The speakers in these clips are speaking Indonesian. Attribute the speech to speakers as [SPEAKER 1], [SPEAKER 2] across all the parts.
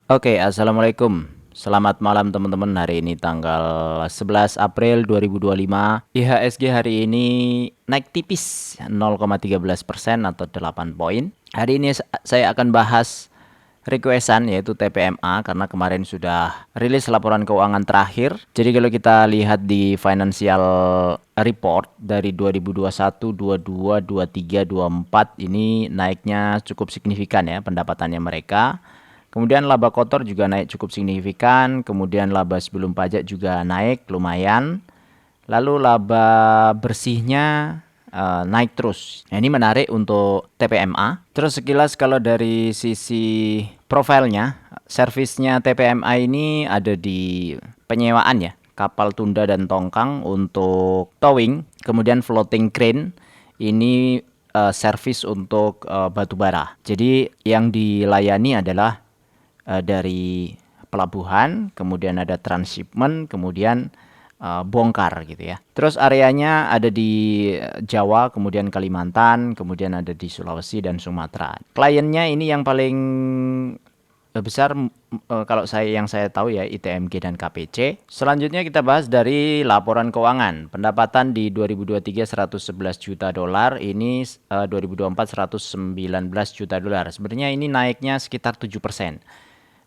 [SPEAKER 1] Oke, assalamualaikum. Selamat malam teman-teman. Hari ini tanggal 11 April 2025. IHSG hari ini naik tipis 0,13% atau 8 poin. Hari ini saya akan bahas requestan yaitu TPMA karena kemarin sudah rilis laporan keuangan terakhir. Jadi kalau kita lihat di financial report dari 2021, 22, 23, 24 ini naiknya cukup signifikan ya pendapatannya mereka. Kemudian laba kotor juga naik cukup signifikan, kemudian laba sebelum pajak juga naik lumayan. Lalu laba bersihnya naik terus. Nah, ini menarik untuk TPMA. Terus sekilas kalau dari sisi profilnya, servisnya TPMA ini ada di penyewaan ya, kapal tunda dan tongkang untuk towing, kemudian floating crane ini servis untuk batu bara. Jadi yang dilayani adalah dari pelabuhan, kemudian ada transshipment, kemudian bongkar gitu ya. Terus areanya ada di Jawa, kemudian Kalimantan, kemudian ada di Sulawesi dan Sumatera. Kliennya ini yang paling besar kalau saya tahu ya ITMG dan KPC. Selanjutnya kita bahas dari laporan keuangan. Pendapatan di 2023 $111 juta, ini 2024 $119 juta. Sebenarnya ini naiknya sekitar 7%.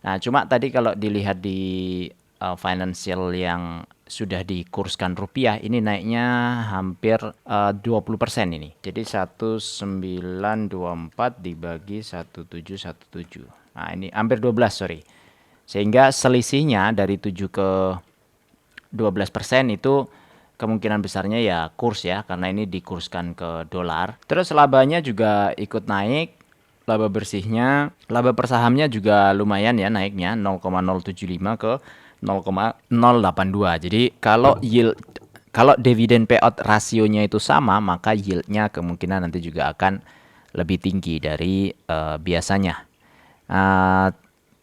[SPEAKER 1] Nah, cuma tadi kalau dilihat di financial yang sudah dikurskan rupiah, ini naiknya hampir 20% ini. Jadi 1924 dibagi 1717. Nah, ini hampir 12, sorry. Sehingga selisihnya dari 7 ke 12% itu kemungkinan besarnya ya kurs ya, karena ini dikurskan ke dolar. Terus labanya juga ikut naik. Laba bersihnya, laba per sahamnya juga lumayan ya naiknya 0,075 ke 0,082. Jadi kalau dividen payout rasionya itu sama, maka yieldnya kemungkinan nanti juga akan lebih tinggi dari biasanya.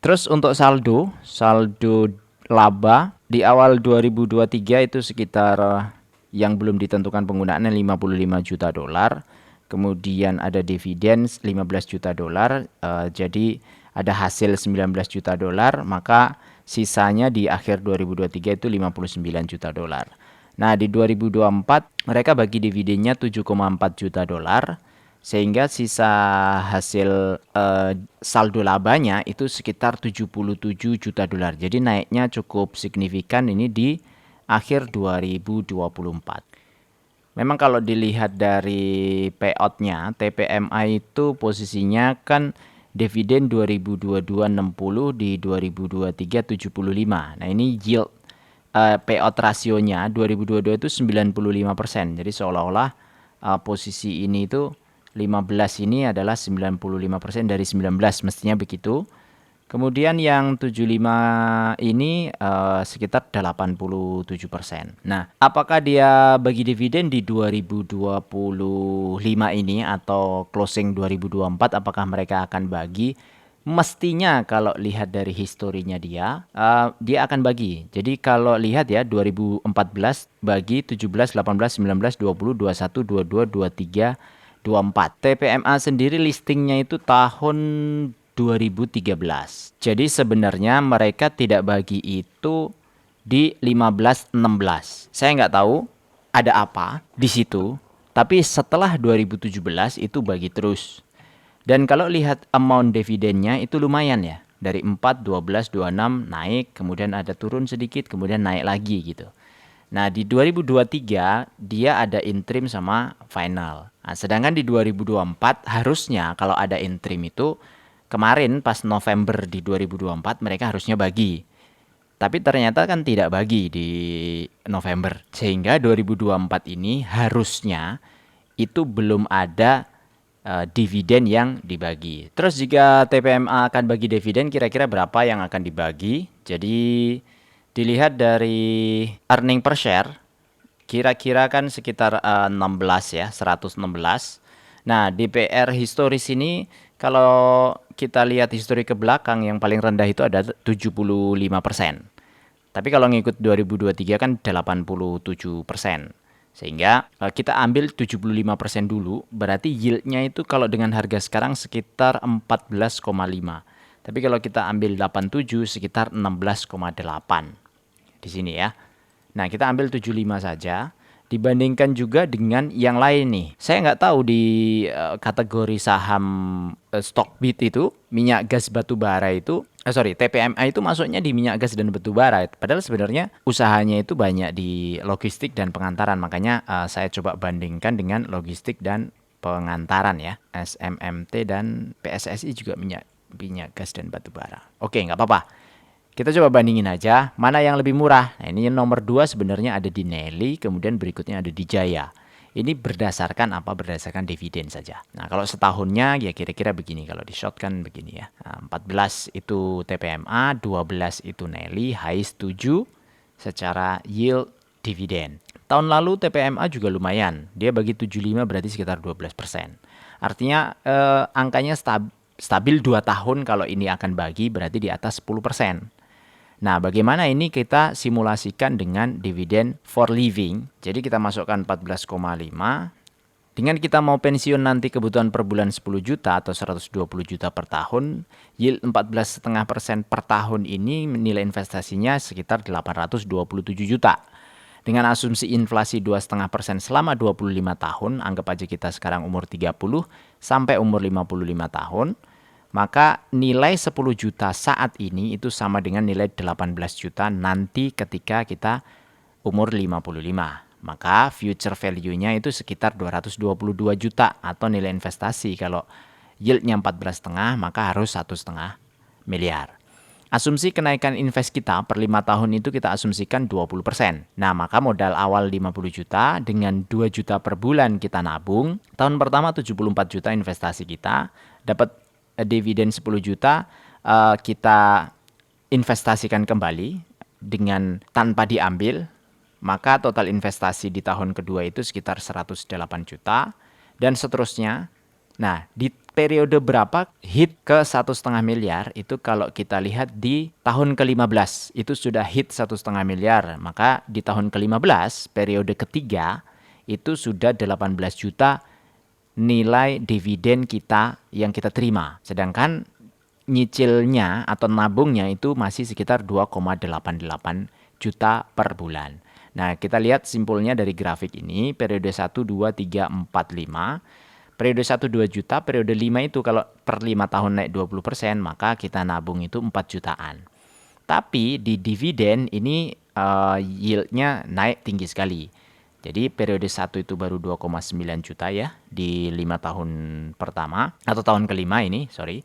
[SPEAKER 1] Terus untuk saldo laba di awal 2023 itu sekitar yang belum ditentukan penggunaannya $55 juta. Kemudian ada dividen $15 juta. Jadi ada hasil $19 juta, maka sisanya di akhir 2023 itu $59 juta. Nah, di 2024 mereka bagi dividennya $7,4 juta, sehingga sisa hasil saldo labanya itu sekitar $77 juta. Jadi naiknya cukup signifikan ini di akhir 2024. Memang kalau dilihat dari payoutnya, TPMA itu posisinya kan dividen 2022 60, di 2023 75. Nah, ini yield payout rasionya 2022 itu 95%. Jadi seolah-olah posisi ini itu 15 ini adalah 95% dari 19, mestinya begitu. Kemudian yang 75 ini sekitar 87%. Nah, apakah dia bagi dividen di 2025 ini atau closing 2024, apakah mereka akan bagi? Mestinya kalau lihat dari historinya dia akan bagi. Jadi kalau lihat ya 2014 bagi 17, 18, 19, 20, 21, 22, 23, 24. TPMA sendiri listingnya itu tahun 2013. Jadi sebenarnya mereka tidak bagi itu di 15-16. Saya nggak tahu ada apa di situ. Tapi setelah 2017 itu bagi terus. Dan kalau lihat amount dividennya itu lumayan ya. Dari 4, 12, 26 naik, kemudian ada turun sedikit, kemudian naik lagi gitu. Nah, di 2023 dia ada interim sama final. Nah, sedangkan di 2024 harusnya kalau ada interim itu kemarin pas November di 2024 mereka harusnya bagi. Tapi ternyata kan tidak bagi di November. Sehingga 2024 ini harusnya itu belum ada dividen yang dibagi. Terus jika TPMA akan bagi dividen, kira-kira berapa yang akan dibagi? Jadi dilihat dari earning per share, kira-kira kan sekitar 16 ya, 116. Nah, DPR historis ini kalau kita lihat histori ke belakang yang paling rendah itu ada 75%. Tapi kalau ngikut 2023 kan 87%. Sehingga kita ambil 75% dulu, berarti yieldnya itu kalau dengan harga sekarang sekitar 14,5. Tapi kalau kita ambil 87 sekitar 16,8 di sini ya. Nah, kita ambil 75 saja. Dibandingkan juga dengan yang lain nih. Saya nggak tahu di kategori saham Stockbit itu, minyak gas batu bara itu, TPMA itu masuknya di minyak gas dan batu bara. Padahal sebenarnya usahanya itu banyak di logistik dan pengantaran. Makanya saya coba bandingkan dengan logistik dan pengantaran ya. SMMT dan PSSI juga minyak gas dan batu bara. Oke, nggak apa-apa. Kita coba bandingin aja mana yang lebih murah. Nah, ini nomor 2 sebenarnya ada di Nelly, kemudian berikutnya ada di Jaya. Ini berdasarkan apa? Berdasarkan dividen saja. Nah, kalau setahunnya ya kira-kira begini. Kalau di short kan begini ya. Nah, 14 itu TPMA, 12 itu Nelly, highest 7 secara yield dividen. Tahun lalu TPMA juga lumayan. Dia bagi 75 berarti sekitar 12%. Artinya angkanya stabil 2 tahun kalau ini akan bagi berarti di atas 10%. Nah, bagaimana ini kita simulasikan dengan dividen for living. Jadi kita masukkan 14,5. Dengan kita mau pensiun nanti kebutuhan per bulan 10 juta atau 120 juta per tahun, yield 14,5% per tahun ini nilai investasinya sekitar 827 juta. Dengan asumsi inflasi 2,5% selama 25 tahun, anggap aja kita sekarang umur 30 sampai umur 55 tahun, maka nilai 10 juta saat ini itu sama dengan nilai 18 juta nanti ketika kita umur 55. Maka future value-nya itu sekitar 222 juta atau nilai investasi. Kalau yield-nya 14,5 maka harus 1,5 miliar. Asumsi kenaikan invest kita per 5 tahun itu kita asumsikan 20%. Nah, maka modal awal 50 juta dengan 2 juta per bulan kita nabung. Tahun pertama 74 juta investasi kita, dapat dividen 10 juta kita investasikan kembali dengan tanpa diambil, maka total investasi di tahun kedua itu sekitar 108 juta dan seterusnya. Nah, di periode berapa hit ke 1,5 miliar itu kalau kita lihat di tahun ke-15 itu sudah hit 1,5 miliar, maka di tahun ke-15 periode ketiga itu sudah 18 juta nilai dividen kita yang kita terima. Sedangkan nyicilnya atau nabungnya itu masih sekitar 2,88 juta per bulan. Nah, kita lihat simpulnya dari grafik ini, periode 1, 2, 3, 4, 5. Periode 1 2 juta, periode 5 itu kalau per 5 tahun naik 20%, maka kita nabung itu 4 jutaan. Tapi di dividen ini yieldnya naik tinggi sekali. Jadi periode 1 itu baru 2,9 juta ya di 5 tahun pertama atau tahun kelima ini, sorry.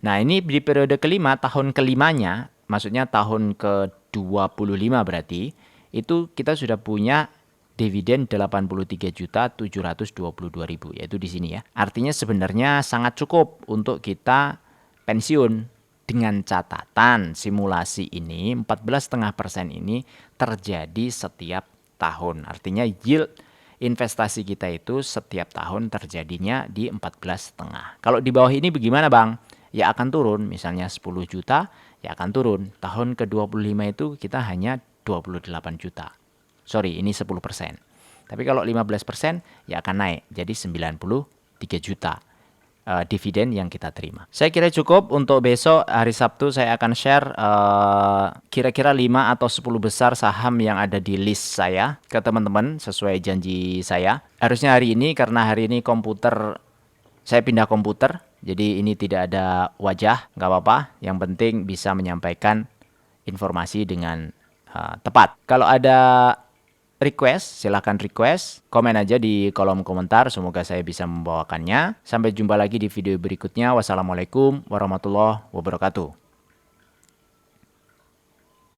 [SPEAKER 1] Nah, ini di periode kelima, tahun kelimanya, maksudnya tahun ke-25 berarti, itu kita sudah punya dividen 83.722.000 yaitu di sini ya. Artinya sebenarnya sangat cukup untuk kita pensiun dengan catatan simulasi ini 14,5% ini terjadi setiap tahun. Artinya yield investasi kita itu setiap tahun terjadinya di 14,5. Kalau di bawah ini bagaimana, Bang? Ya akan turun, misalnya 10 juta ya akan turun. Tahun ke-25 itu kita hanya 28 juta. Sorry, ini 10%. Tapi kalau 15% ya akan naik jadi 93 juta. Dividen yang kita terima. Saya kira cukup untuk besok hari Sabtu saya akan share kira-kira 5 atau 10 besar saham yang ada di list saya ke teman-teman sesuai janji saya. Harusnya hari ini karena hari ini saya pindah komputer, jadi ini tidak ada wajah, nggak apa-apa. Yang penting bisa menyampaikan informasi dengan tepat. Kalau ada request, silahkan request, komen aja di kolom komentar, semoga saya bisa membawakannya. Sampai jumpa lagi di video berikutnya. Wassalamualaikum warahmatullahi wabarakatuh.